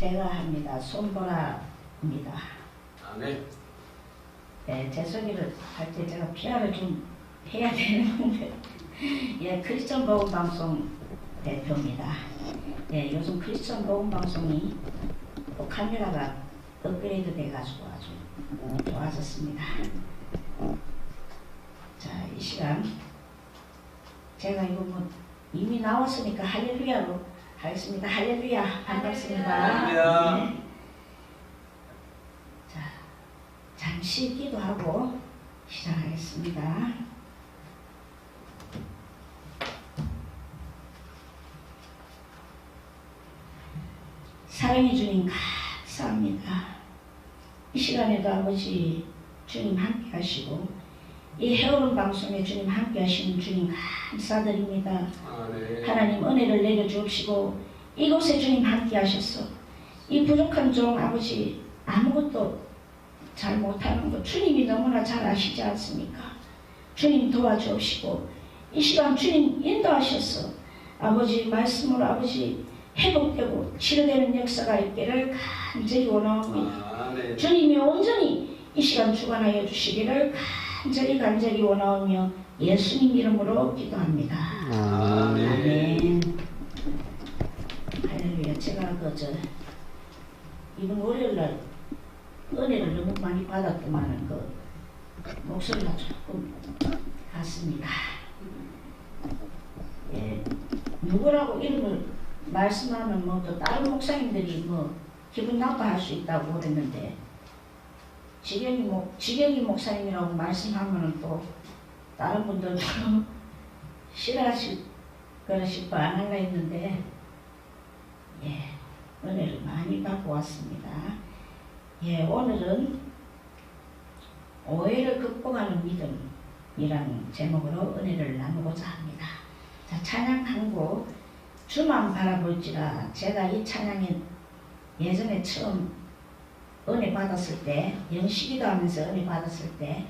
제가 합니다. 손보라입니다. 네. 네, 제 소개를 할 때 제가 PR을 좀 해야 되는데 예, 크리스천 복음 방송 대표입니다. 예, 요즘 크리스천 복음 방송이 또 카메라가 업그레이드 돼가지고 아주 좋아졌습니다. 자, 이 시간 제가 이거 뭐 이미 나왔으니까 할렐루야로 하겠습니다. 할렐루야, 반갑습니다. 네. 자, 잠시 기도하고 시작하겠습니다. 사랑해 주님 감사합니다. 이 시간에도 아버지 주님 함께 하시고 이 헤어른 방송에 주님 함께 하시는 주님 감사드립니다. 네. 하나님 은혜를 내려주옵시고 이곳에 주님 함께 하셨어. 이 부족한 종 아버지 아무것도 잘 못하는 거 주님이 너무나 잘 아시지 않습니까? 주님 도와주옵시고 이 시간 주님 인도하셨어. 아버지 말씀으로 아버지 회복되고 치료되는 역사가 있기를 간절히 원하옵니다. 네. 주님이 온전히 이 시간 주관하여 주시기를 간절히 원하오며 예수님 이름으로 기도합니다. 아멘. 할렐루야. 제가 이번 월요일날 은혜를 너무 많이 받았더만은 목소리가 조금 같습니다. 예, 누구라고 이름을 말씀하면 또 다른 목사님들이 기분 나빠할 수 있다고 그랬는데 지경이 목사님이라고 말씀하면은 또 다른 분들도 싫어하실 거라 싶어 안 하려 했는데 예, 은혜를 많이 받고 왔습니다. 예, 오늘은 오해를 극복하는 믿음이라는 제목으로 은혜를 나누고자 합니다. 자, 찬양 한 곡 주만 바라볼지라. 제가 이 찬양에 예전에 처음 은혜 받았을 때 영시기도 하면서 은혜 받았을 때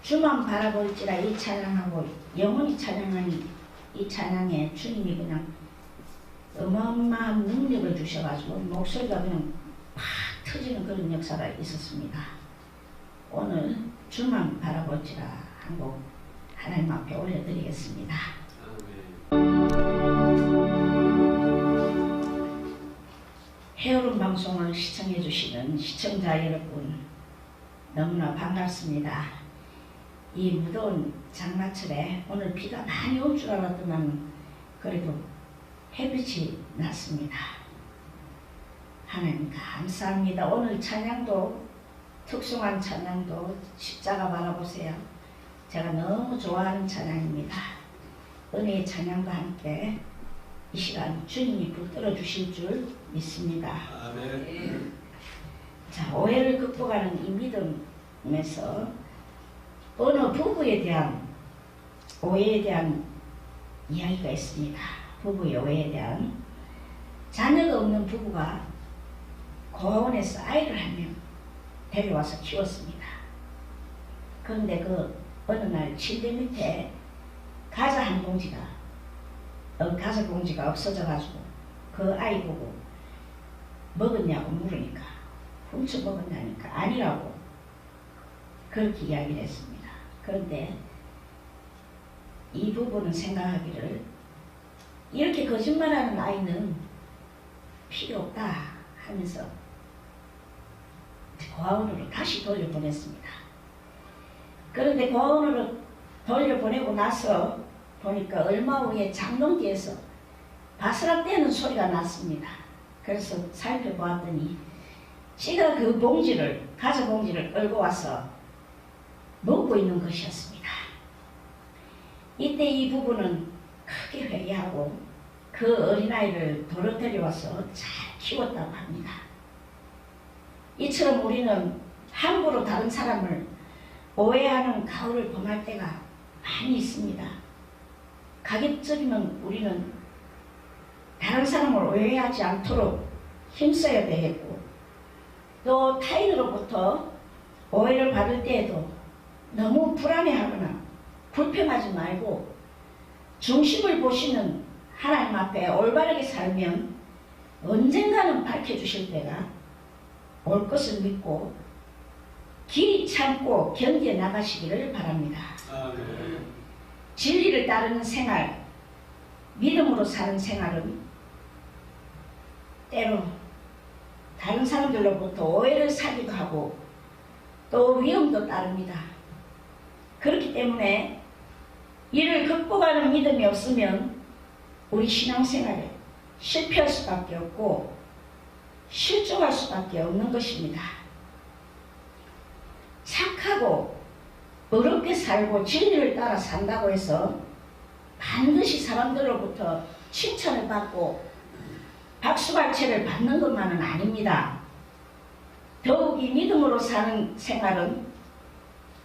주만 바라볼지라 이 찬양하고 영원히 찬양하는 이 찬양에 주님이 그냥 어마어마한 능력을 주셔가지고 목소리가 그냥 팍 터지는 그런 역사가 있었습니다. 오늘 주만 바라볼지라 한 곡 하나님 앞에 올려드리겠습니다. 헤어른 방송을 시청해 주시는 시청자 여러분 너무나 반갑습니다. 이 무더운 장마철에 오늘 비가 많이 올 줄 알았더만 그래도 햇빛이 났습니다. 하나님 감사합니다. 오늘 찬양도 특송한 찬양도 십자가 바라보세요. 제가 너무 좋아하는 찬양입니다. 은혜의 찬양과 함께 이 시간 주님이 붙들어 주실 줄 믿습니다. 아멘. 자, 오해를 극복하는 이 믿음에서 어느 부부에 대한 오해에 대한 이야기가 있습니다. 부부의 오해에 대한 자녀가 없는 부부가 고아원에서 아이를 한 명 데려와서 키웠습니다. 그런데 어느 날 침대 밑에 과자 한 봉지가 없어져가지고 그 아이 보고 먹었냐고 물으니까 훔쳐 먹었냐니까 아니라고 그렇게 이야기를 했습니다. 그런데 이 부부는 생각하기를 이렇게 거짓말하는 아이는 필요 없다 하면서 고아원으로 다시 돌려보냈습니다. 그런데 고아원으로 돌려보내고 나서 보니까 얼마 후에 장롱기에서 바스락대는 소리가 났습니다. 그래서 살펴보았더니 지가 그 과자 봉지를 끌고 와서 먹고 있는 것이었습니다. 이때 이 부부는 크게 회개하고 그 어린아이를 도로 데려와서 잘 키웠다고 합니다. 이처럼 우리는 함부로 다른 사람을 오해하는 가오를 범할 때가 많이 있습니다. 가급적이면 우리는 다른 사람을 오해하지 않도록 힘써야 되겠고 또 타인으로부터 오해를 받을 때에도 너무 불안해하거나 불평하지 말고 중심을 보시는 하나님 앞에 올바르게 살면 언젠가는 밝혀주실 때가 올 것을 믿고 길이 참고 견디어 나가시기를 바랍니다. 아멘. 진리를 따르는 생활, 믿음으로 사는 생활은 때로 다른 사람들로부터 오해를 사기도 하고 또 위험도 따릅니다. 그렇기 때문에 이를 극복하는 믿음이 없으면 우리 신앙생활에 실패할 수밖에 없고 실족할 수밖에 없는 것입니다. 착하고 어렵게 살고 진리를 따라 산다고 해서 반드시 사람들로부터 칭찬을 받고 박수갈채를 받는 것만은 아닙니다. 더욱이 믿음으로 사는 생활은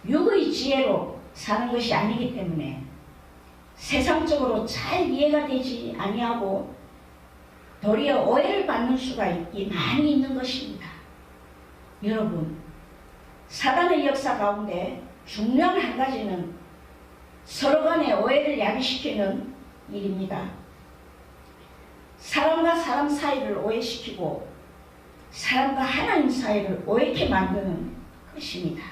육의 지혜로 사는 것이 아니기 때문에 세상적으로 잘 이해가 되지 아니하고 도리어 오해를 받는 수가 많이 있는 것입니다. 여러분, 사단의 역사 가운데 중요한 한 가지는 서로 간의 오해를 야기시키는 일입니다. 사람과 사람 사이를 오해시키고 사람과 하나님 사이를 오해케 만드는 것입니다.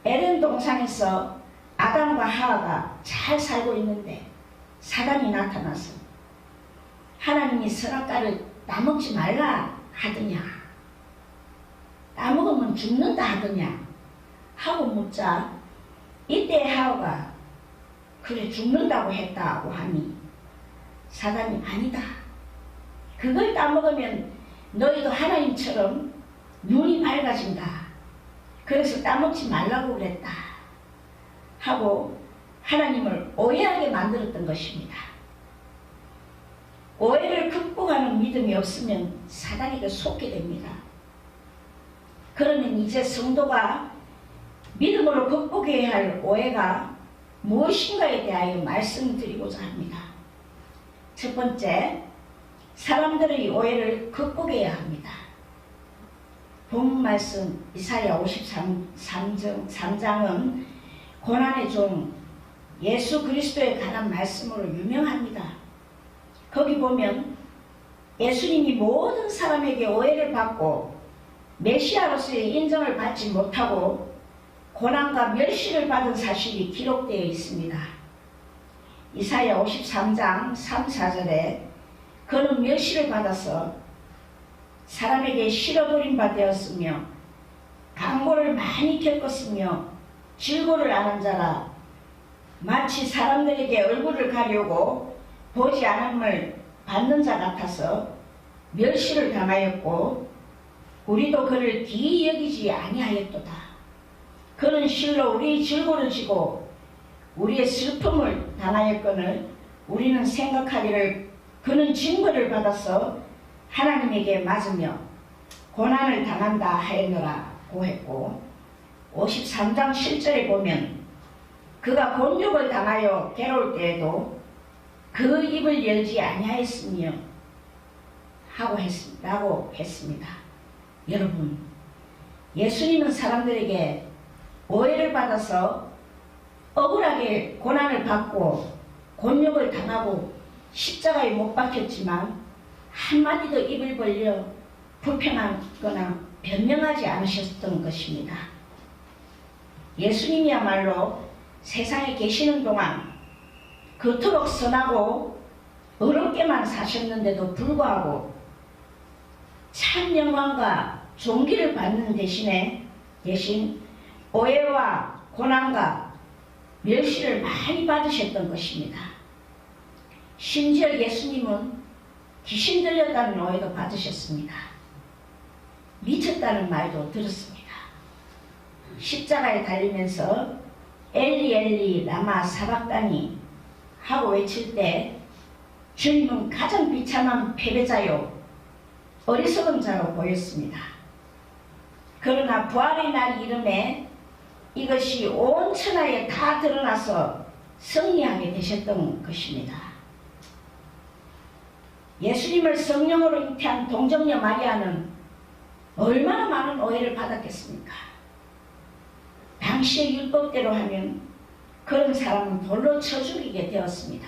에덴 동산에서 아담과 하와가 잘 살고 있는데 사단이 나타나서 하나님이 선악과를 따먹지 말라 하더냐, 따먹으면 죽는다 하더냐 하고 묻자 이때 하와가 그래 죽는다고 했다고 하니 사단이 아니다, 그걸 따먹으면 너희도 하나님처럼 눈이 밝아진다, 그래서 따먹지 말라고 그랬다 하고 하나님을 오해하게 만들었던 것입니다. 오해를 극복하는 믿음이 없으면 사단에게 속게 됩니다. 그러면 이제 성도가 믿음으로 극복해야 할 오해가 무엇인가에 대하여 말씀드리고자 합니다. 첫 번째, 사람들의 오해를 극복해야 합니다. 본 말씀 이사야 53장은 고난의 종 예수 그리스도에 관한 말씀으로 유명합니다. 거기 보면 예수님이 모든 사람에게 오해를 받고 메시아로서의 인정을 받지 못하고 고난과 멸시를 받은 사실이 기록되어 있습니다. 이사야 53장 3, 4절에 그는 멸시를 받아서 사람에게 실어버린 바 되었으며 강고를 많이 겪었으며 질고를 아는 자라 마치 사람들에게 얼굴을 가리우고 보지 않음을 받는 자 같아서 멸시를 당하였고 우리도 그를 기이 여기지 아니하였도다. 그는 실로 우리의 질고를 지고 우리의 슬픔을 당하였거늘 우리는 생각하기를 그는 징벌을 받아서 하나님에게 맞으며 고난을 당한다 하였노라고 했고 53장 7절에 보면 그가 곤욕을 당하여 괴로울 때에도 그 입을 열지 아니하였으며 라고 했습니다. 여러분, 예수님은 사람들에게 오해를 받아서 억울하게 고난을 받고 곤욕을 당하고 십자가에 못 박혔지만 한마디도 입을 벌려 불평하거나 변명하지 않으셨던 것입니다. 예수님이야말로 세상에 계시는 동안 그토록 선하고 어렵게만 사셨는데도 불구하고 참 영광과 존귀를 받는 대신 오해와 고난과 멸시를 많이 받으셨던 것입니다. 심지어 예수님은 귀신 들렸다는 오해도 받으셨습니다. 미쳤다는 말도 들었습니다. 십자가에 달리면서 엘리 엘리 라마 사박다니 하고 외칠 때 주님은 가장 비참한 패배자요 어리석은 자로 보였습니다. 그러나 부활의 날 이름에 이것이 온 천하에 다 드러나서 승리하게 되셨던 것입니다. 예수님을 성령으로 잉태한 동정녀 마리아는 얼마나 많은 오해를 받았겠습니까? 당시의 율법대로 하면 그런 사람은 돌로 쳐 죽이게 되었습니다.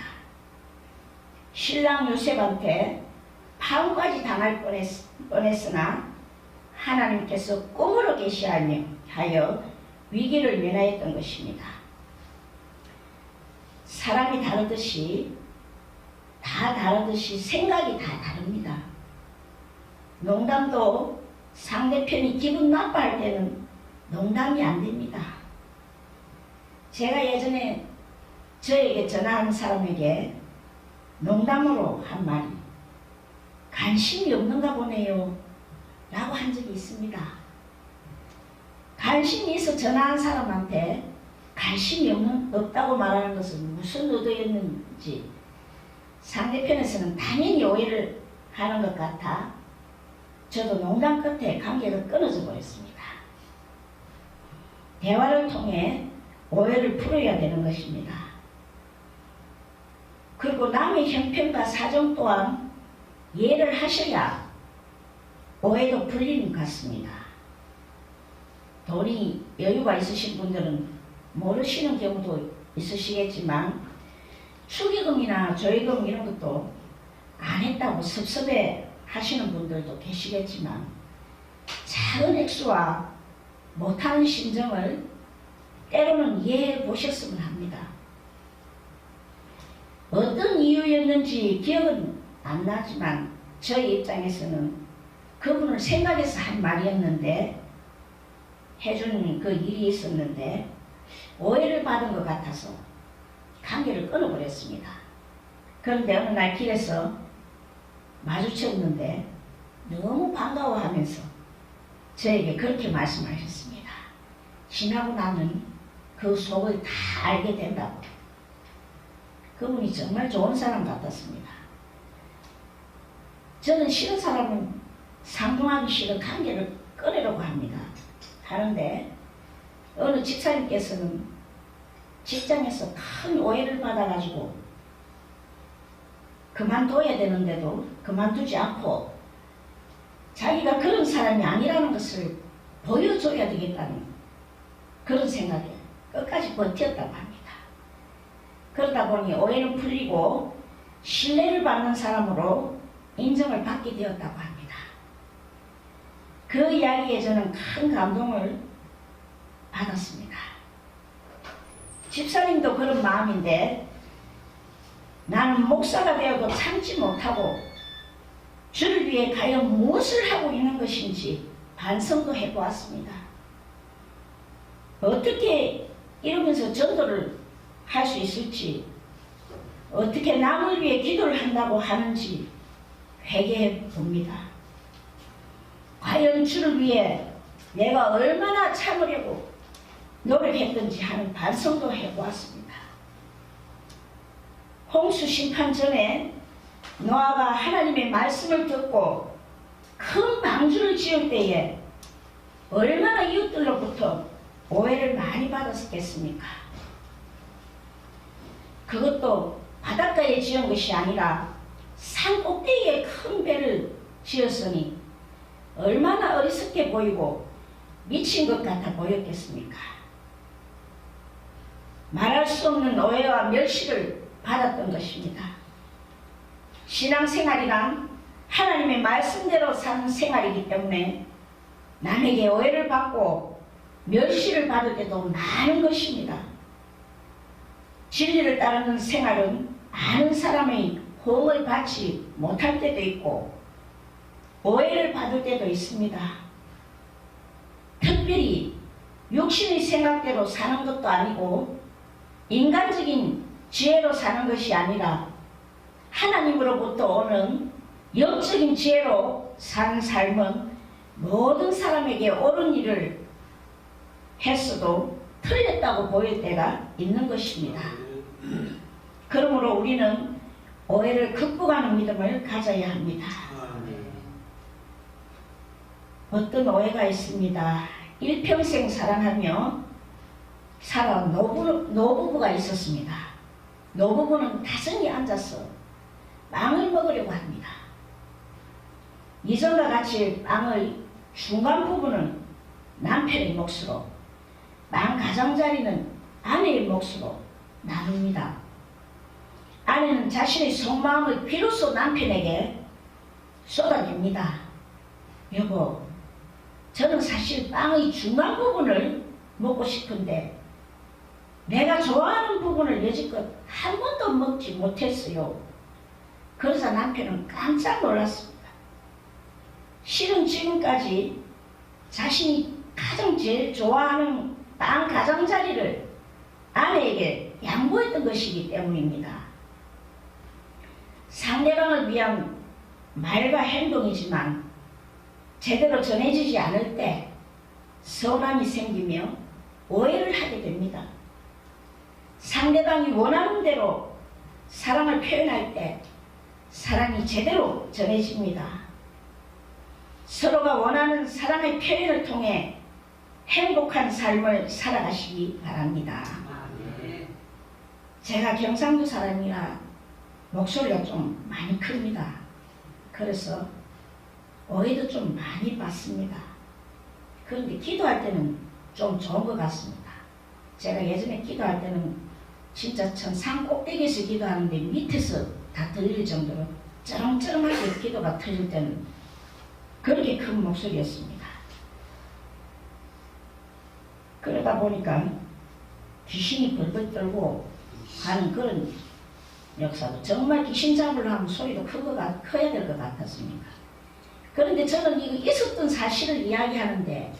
신랑 요셉한테 파혼까지 당할 뻔했으나 하나님께서 꿈으로 계시하여 위기를 면하였던 것입니다. 사람이 다르듯이 생각이 다 다릅니다. 농담도 상대편이 기분 나빠할 때는 농담이 안 됩니다. 제가 예전에 저에게 전화한 사람에게 농담으로 한 말이 관심이 없는가 보네요 라고 한 적이 있습니다. 관심이 있어 전화한 사람한테 관심이 없다고 말하는 것은 무슨 의도였는지 상대편에서는 당연히 오해를 하는 것 같아 저도 농담 끝에 관계가 끊어져 버렸습니다. 대화를 통해 오해를 풀어야 되는 것입니다. 그리고 남의 형편과 사정 또한 이해를 하셔야 오해도 풀리는 것 같습니다. 돈이 여유가 있으신 분들은 모르시는 경우도 있으시겠지만 축의금이나 조의금 이런 것도 안 했다고 섭섭해 하시는 분들도 계시겠지만 작은 액수와 못하는 심정을 때로는 이해해 보셨으면 합니다. 어떤 이유였는지 기억은 안 나지만 저희 입장에서는 그분을 생각해서 한 말이었는데 해준 그 일이 있었는데 오해를 받은 것 같아서 관계를 끊어버렸습니다. 그런데 어느 날 길에서 마주쳤는데 너무 반가워하면서 저에게 그렇게 말씀하셨습니다. 지나고 나면 그 속을 다 알게 된다고. 그분이 정말 좋은 사람 같았습니다. 저는 싫은 사람은 상종하기 싫은 관계를 끊으려고 합니다. 하는데 어느 집사님께서는 직장에서 큰 오해를 받아가지고 그만둬야 되는데도 그만두지 않고 자기가 그런 사람이 아니라는 것을 보여줘야 되겠다는 그런 생각에 끝까지 버텼다고 합니다. 그러다 보니 오해는 풀리고 신뢰를 받는 사람으로 인정을 받게 되었다고 합니다. 그 이야기에 저는 큰 감동을 받았습니다. 집사님도 그런 마음인데 나는 목사가 되어도 참지 못하고 주를 위해 과연 무엇을 하고 있는 것인지 반성도 해보았습니다. 어떻게 이러면서 전도를 할 수 있을지, 어떻게 남을 위해 기도를 한다고 하는지 회개해 봅니다. 과연 주를 위해 내가 얼마나 참으려고 노력했던지 하는 반성도 해보았습니다. 홍수 심판 전에 노아가 하나님의 말씀을 듣고 큰 방주를 지을 때에 얼마나 이웃들로부터 오해를 많이 받았겠습니까? 그것도 바닷가에 지은 것이 아니라 산 꼭대기에 큰 배를 지었으니 얼마나 어리석게 보이고 미친 것 같아 보였겠습니까? 말할 수 없는 오해와 멸시를 받았던 것입니다. 신앙생활이란 하나님의 말씀대로 사는 생활이기 때문에 남에게 오해를 받고 멸시를 받을 때도 많은 것입니다. 진리를 따르는 생활은 아는 사람의 호응을 받지 못할 때도 있고 오해를 받을 때도 있습니다. 특별히 육신의 생각대로 사는 것도 아니고 인간적인 지혜로 사는 것이 아니라 하나님으로부터 오는 영적인 지혜로 사는 삶은 모든 사람에게 옳은 일을 했어도 틀렸다고 보일 때가 있는 것입니다. 그러므로 우리는 오해를 극복하는 믿음을 가져야 합니다. 어떤 오해가 있습니다. 일평생 사랑하며 살아온 노부부가 있었습니다. 노부부는 다정히 앉아서 빵을 먹으려고 합니다. 이전과 같이 빵의 중간 부분은 남편의 몫으로, 빵 가장자리는 아내의 몫으로 나눕니다. 아내는 자신의 속마음을 비로소 남편에게 쏟아냅니다. 여보, 저는 사실 빵의 중간 부분을 먹고 싶은데 내가 좋아하는 부분을 여지껏 한 번도 먹지 못했어요. 그래서 남편은 깜짝 놀랐습니다. 실은 지금까지 자신이 가장 제일 좋아하는 빵 가장자리를 아내에게 양보했던 것이기 때문입니다. 상대방을 위한 말과 행동이지만 제대로 전해지지 않을 때 서운함이 생기며 오해를 하게 됩니다. 상대방이 원하는 대로 사랑을 표현할 때 사랑이 제대로 전해집니다. 서로가 원하는 사랑의 표현을 통해 행복한 삶을 살아가시기 바랍니다. 제가 경상도 사람이라 목소리가 좀 많이 큽니다. 그래서 오해도 좀 많이 받습니다. 그런데 기도할 때는 좀 좋은 것 같습니다. 제가 예전에 기도할 때는 진짜 산 꼭대기에서 기도하는데 밑에서 다 들릴 정도로 쩌렁쩌렁하게 기도가 터질 때는 그렇게 큰 목소리였습니다. 그러다 보니까 귀신이 벌벌 떨고 하는 그런 역사도 정말 귀신 잡으려 하면 소리도 커야 될 것 같았습니다. 그런데 저는 이거 있었던 사실을 이야기하는데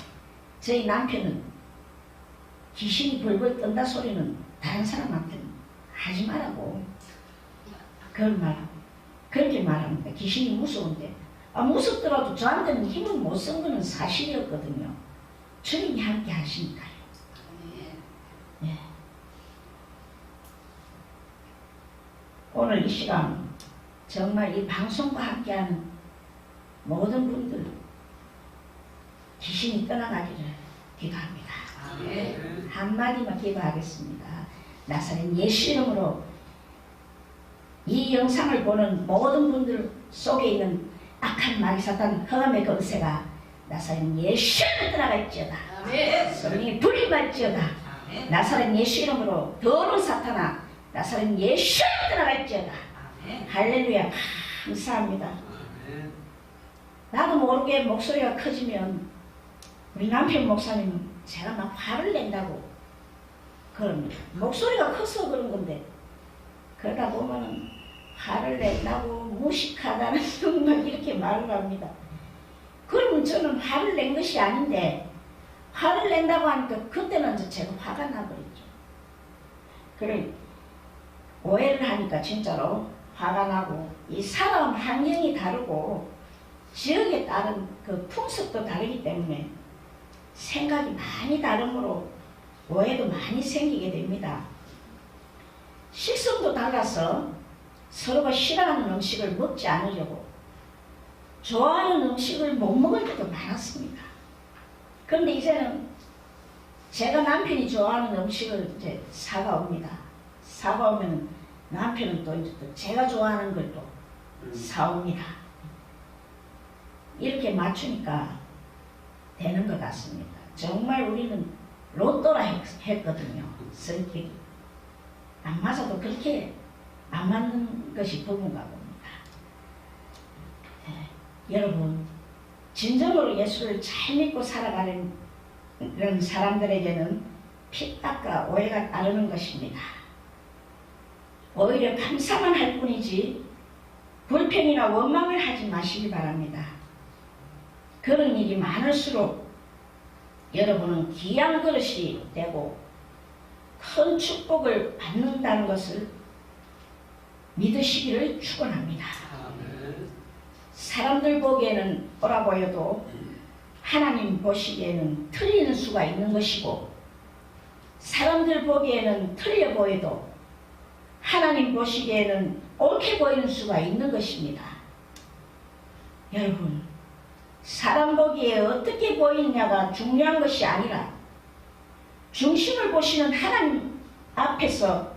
저희 남편은 귀신이 벌벌 떤다 소리는 다른 사람한테는 하지 말라고 그렇게 말합니다. 귀신이 무서운데 무섭더라도 저한테는 힘을 못 쓴 거는 사실이었거든요. 주님이 함께 하시니까요. 네. 오늘 이 시간 정말 이 방송과 함께하는 모든 분들 귀신이 떠나가기를 기도합니다. 한마디만 기도하겠습니다. 나사렛 예수 이름으로 이 영상을 보는 모든 분들 속에 있는 악한 마귀 사탄 흑암의 권세가 나사렛 예수 이름으로 떠나갈지어다. 성령의 불이 말지어다. 나사렛 예수 이름으로 더러운 사탄아 나사렛 예수 이름으로 떠나갈지어다. 할렐루야. 감사합니다. 나도 모르게 목소리가 커지면 우리 남편 목사님은 제가 막 화를 낸다고 그럽니다. 목소리가 커서 그런 건데 그러다 보면 화를 낸다고 무식하다는 막 이렇게 말을 합니다. 그러면 저는 화를 낸 것이 아닌데 화를 낸다고 하니까 그때는 제가 화가 나버렸죠. 그래 오해를 하니까 진짜로 화가 나고 이 살아온 환경이 다르고 지역에 따른 그 풍습도 다르기 때문에 생각이 많이 다르므로 오해도 많이 생기게 됩니다. 식성도 달라서 서로가 싫어하는 음식을 먹지 않으려고 좋아하는 음식을 못 먹을 때도 많았습니다. 그런데 이제는 제가 남편이 좋아하는 음식을 이제 사가옵니다. 사가오면 남편은 또 이제 또 제가 좋아하는 걸 또 사옵니다. 이렇게 맞추니까 되는 것 같습니다. 정말 우리는 로또라 했거든요. 성격이 안 맞아도 그렇게 안 맞는 것이 부부인가 봅니다. 여러분 진정으로 예수를 잘 믿고 살아가는 이런 사람들에게는 핍박과 오해가 따르는 것입니다. 오히려 감사만 할 뿐이지 불평이나 원망을 하지 마시기 바랍니다. 그런 일이 많을수록 여러분은 귀한 그릇이 되고 큰 축복을 받는다는 것을 믿으시기를 축원합니다. 사람들 보기에는 옳아 보여도 하나님 보시기에는 틀리는 수가 있는 것이고 사람들 보기에는 틀려 보여도 하나님 보시기에는 옳게 보이는 수가 있는 것입니다. 여러분 사람 보기에 어떻게 보이느냐가 중요한 것이 아니라 중심을 보시는 하나님 앞에서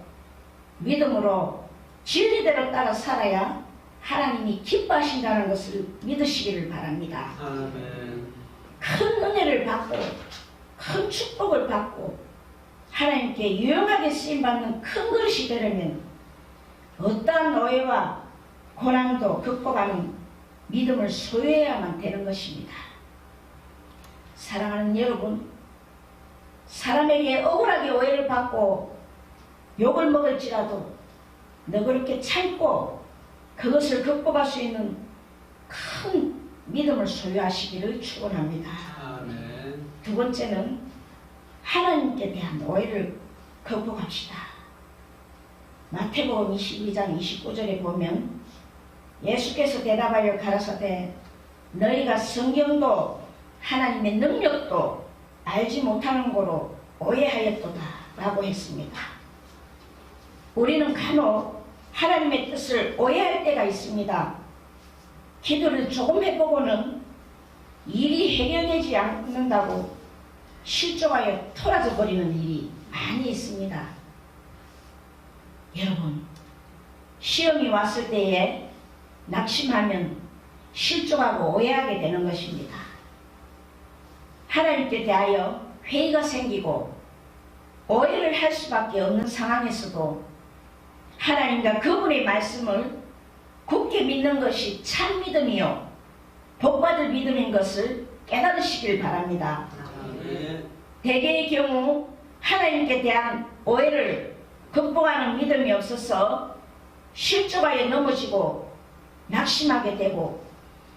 믿음으로 진리대로 따라 살아야 하나님이 기뻐하신다는 것을 믿으시기를 바랍니다. 아멘. 큰 은혜를 받고 큰 축복을 받고 하나님께 유용하게 쓰임받는 큰 그릇이 되려면 어떠한 오해와 고난도 극복하는 믿음을 소유해야만 되는 것입니다. 사랑하는 여러분, 사람에게 억울하게 오해를 받고 욕을 먹을지라도 너그럽게 참고 그것을 극복할 수 있는 큰 믿음을 소유하시기를 축원합니다. 아멘. 두 번째는 하나님께 대한 오해를 극복합시다. 마태복음 22장 29절에 보면 예수께서 대답하여 가라사대 너희가 성경도 하나님의 능력도 알지 못하는 거로 오해하였도다 라고 했습니다. 우리는 간혹 하나님의 뜻을 오해할 때가 있습니다. 기도를 조금 해보고는 일이 해결되지 않는다고 실족하여 토라져 버리는 일이 많이 있습니다. 여러분, 시험이 왔을 때에 낙심하면 실족하고 오해하게 되는 것입니다. 하나님께 대하여 회의가 생기고 오해를 할 수밖에 없는 상황에서도 하나님과 그분의 말씀을 굳게 믿는 것이 참 믿음이요 복받을 믿음인 것을 깨달으시길 바랍니다. 대개의 경우 하나님께 대한 오해를 극복하는 믿음이 없어서 실족하여 넘어지고 낙심하게 되고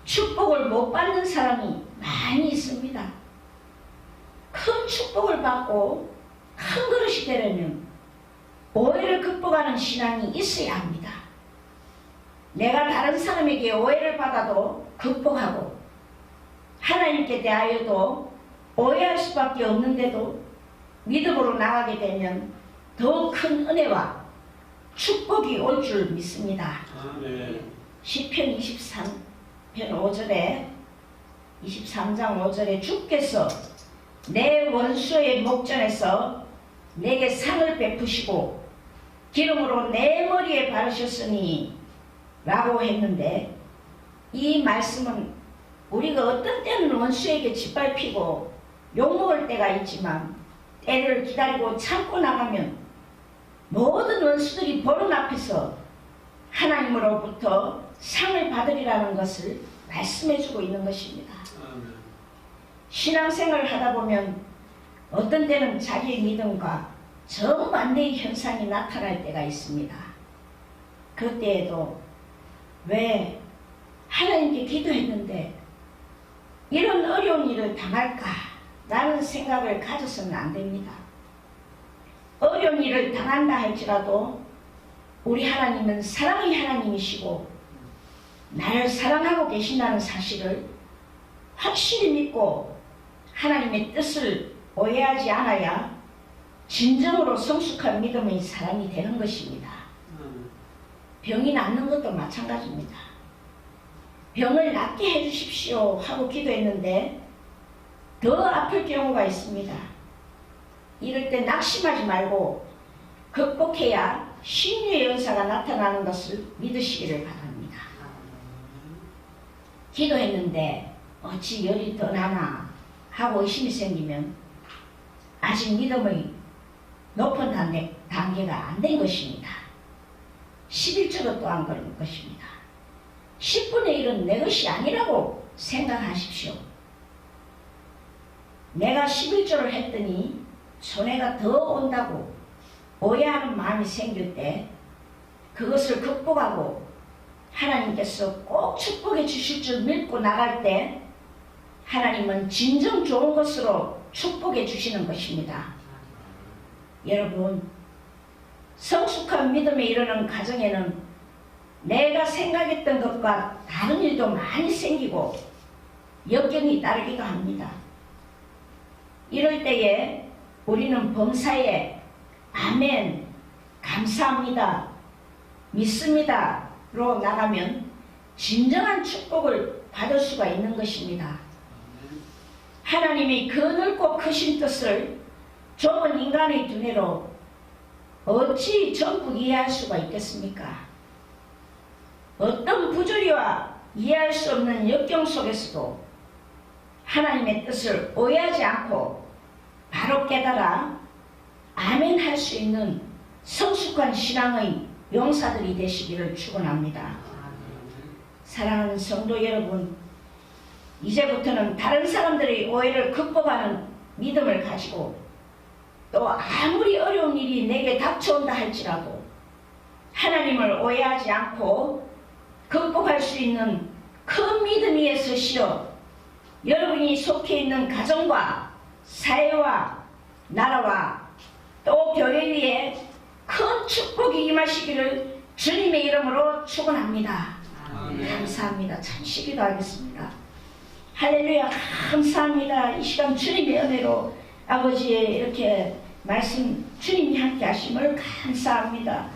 축복을 못 받는 사람이 많이 있습니다. 큰 축복을 받고 큰 그릇이 되려면 오해를 극복하는 신앙이 있어야 합니다. 내가 다른 사람에게 오해를 받아도 극복하고 하나님께 대하여도 오해할 수밖에 없는데도 믿음으로 나가게 되면 더 큰 은혜와 축복이 올 줄 믿습니다. 시편 23편 5절에 23장 5절에 주께서 내 원수의 목전에서 내게 상을 베푸시고 기름으로 내 머리에 바르셨으니 라고 했는데, 이 말씀은 우리가 어떤 때는 원수에게 짓밟히고 욕먹을 때가 있지만 때를 기다리고 참고 나가면 모든 원수들이 보는 앞에서 하나님으로부터 상을 받으리라는 것을 말씀해주고 있는 것입니다. 신앙생활을 하다 보면 어떤 때는 자기의 믿음과 정반대의 현상이 나타날 때가 있습니다. 그때에도 왜 하나님께 기도했는데 이런 어려운 일을 당할까 라는 생각을 가져서는 안 됩니다. 어려운 일을 당한다 할지라도 우리 하나님은 사랑의 하나님이시고 나를 사랑하고 계신다는 사실을 확실히 믿고 하나님의 뜻을 오해하지 않아야 진정으로 성숙한 믿음의 사람이 되는 것입니다. 병이 낫는 것도 마찬가지입니다. 병을 낫게 해주십시오 하고 기도했는데 더 아플 경우가 있습니다. 이럴 때 낙심하지 말고 극복해야 신유의 은사가 나타나는 것을 믿으시기를 바랍니다. 기도했는데 어찌 열이 더 나나 하고 의심이 생기면 아직 믿음의 높은 단계가 안 된 것입니다. 11조로 또한 그런 것입니다. 10분의 1은 내 것이 아니라고 생각하십시오. 내가 11조를 했더니 손해가 더 온다고 오해하는 마음이 생길 때 그것을 극복하고 하나님께서 꼭 축복해 주실 줄 믿고 나갈 때 하나님은 진정 좋은 것으로 축복해 주시는 것입니다. 여러분, 성숙한 믿음에 이르는 가정에는 내가 생각했던 것과 다른 일도 많이 생기고 역경이 따르기도 합니다. 이럴 때에 우리는 범사에 아멘, 감사합니다, 믿습니다로 나가면 진정한 축복을 받을 수가 있는 것입니다. 하나님이 그 넓고 크신 뜻을 좁은 인간의 두뇌로 어찌 전부 이해할 수가 있겠습니까? 어떤 부조리와 이해할 수 없는 역경 속에서도 하나님의 뜻을 오해하지 않고 바로 깨달아 아멘 할 수 있는 성숙한 신앙의 용사들이 되시기를 축원합니다. 사랑하는 성도 여러분, 이제부터는 다른 사람들의 오해를 극복하는 믿음을 가지고 또 아무리 어려운 일이 내게 닥쳐온다 할지라도 하나님을 오해하지 않고 극복할 수 있는 큰 믿음 위에 서시어 여러분이 속해 있는 가정과 사회와 나라와 또 교회 위에 큰 축복이 임하시기를 주님의 이름으로 축원합니다. 감사합니다. 잠시 기도하겠습니다. 할렐루야. 감사합니다. 이 시간 주님의 은혜로 아버지의 이렇게 말씀 주님이 함께 하심을 감사합니다.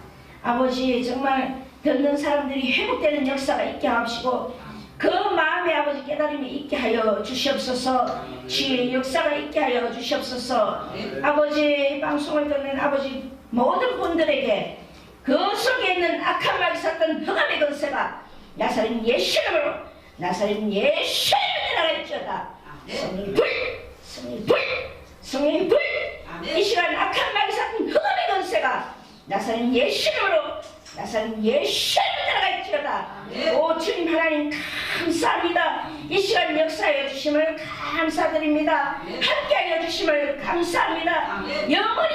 아버지 정말 듣는 사람들이 회복되는 역사가 있게 하시고 그 마음에 아버지 깨달음이 있게 하여 주시옵소서. 지혜의 역사가 있게 하여 주시옵소서. 아버지 방송을 듣는 아버지 모든 분들에게 그 속에 있는 악한 마귀 샀던 흑암의 권세가 나사렛 예수 이름으로 나사렛 예수 이름으로 나갈지어다. 성령 불! 성령 불! 성령 불! 이 시간 악한 마귀 샀던 흑암의 권세가 나사렛 예수 이름으로 나사렛 예수 이름으로 나갈지어다. 오 주님 하나님 감사합니다. 이 시간 역사해 주심을 감사드립니다. 함께하여 주심을 감사합니다. 영원히